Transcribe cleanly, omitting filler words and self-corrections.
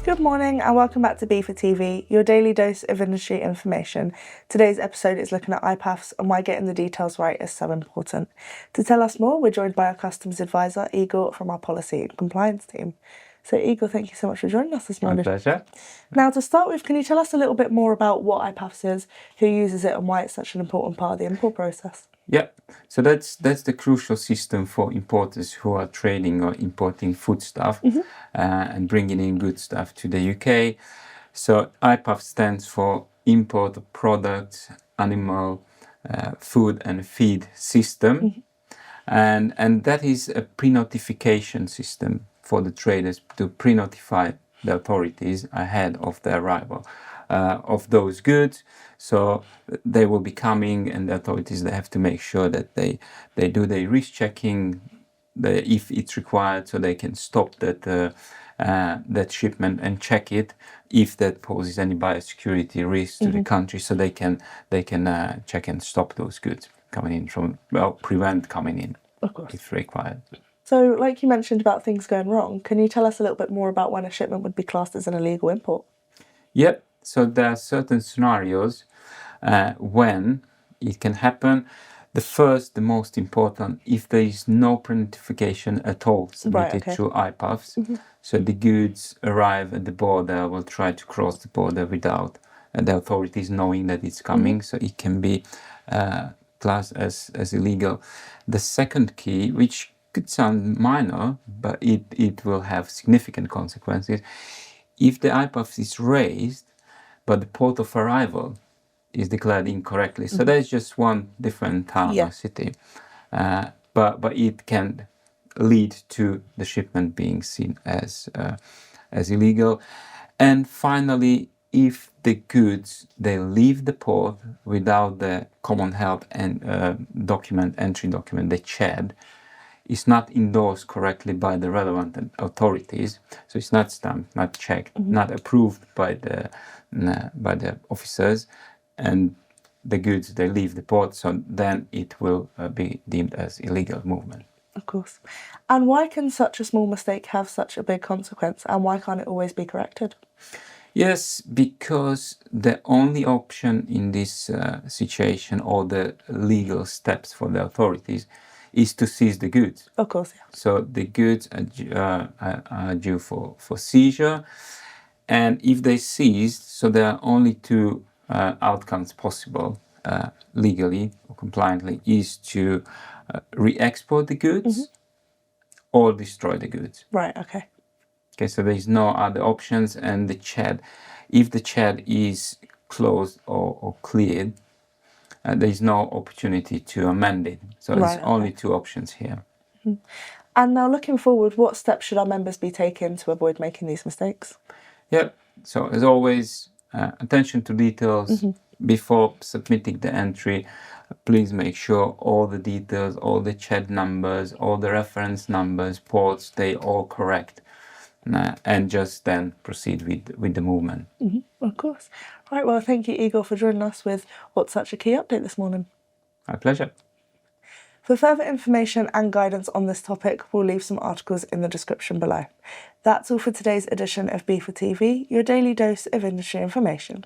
Good morning and welcome back to B4TV, your daily dose of industry information. Today's episode is looking at IPAFFS and why getting the details right is so important. To tell us more, we're joined by our customs advisor, Igor, from our policy and compliance team. So Igor, thank you so much for joining us this morning. My pleasure. Now to start with, can you tell us a little bit more about what IPAFFS is, who uses it and why it's such an important part of the import process? Yeah, so that's the crucial system for importers who are trading or importing foodstuff and bringing in good stuff to the UK. So IPAFFS stands for Import of Products, Animal, Food and Feed System. And that is a pre-notification system for the traders to pre-notify the authorities ahead of the arrival of those goods. So they will be coming, and the authorities, they have to make sure that they do the risk checking if it's required, so they can stop that shipment and check it if that poses any biosecurity risk to the country, so they can check and stop those goods coming in from, well, prevent coming in, of course, if required. So like you mentioned about things going wrong, can you tell us a little bit more about when a shipment would be classed as an illegal import? Yep, so there are certain scenarios when it can happen. The most important, if there is no pre-notification at all submitted through IPAFFS, so the goods arrive at the border, will try to cross the border without the authorities knowing that it's coming, so it can be classed as illegal. The second key, which could sound minor, but it will have significant consequences, if the IPAFFS is raised, but the port of arrival is declared incorrectly. So there's just one different town or city, but it can lead to the shipment being seen as illegal. And finally, if the goods, they leave the port without the common health and entry document, the CHED, is not endorsed correctly by the relevant authorities, so it's not stamped, not checked, not approved by the officers, and the goods, they leave the port, so then it will be deemed as illegal movement. Of course. And why can such a small mistake have such a big consequence, and why can't it always be corrected? Yes, because the only option in this situation, or the legal steps for the authorities, is to seize the goods. Of course, yeah. So the goods are due for seizure, and if they seized, so there are only two outcomes possible legally or compliantly, is to re-export the goods or destroy the goods. Right, okay. Okay, so there's no other options, and the CHED, if the CHED is closed or cleared, there is no opportunity to amend it. So there's only two options here. And now looking forward, what steps should our members be taking to avoid making these mistakes? Yeah, so as always, attention to details. Before submitting the entry, please make sure all the details, all the CHED numbers, all the reference numbers, ports, they all correct. And just then proceed with the movement. Of course. Right, well, thank you, Igor, for joining us with what's such a key update this morning. My pleasure. For further information and guidance on this topic, we'll leave some articles in the description below. That's all for today's edition of B4TV, your daily dose of industry information.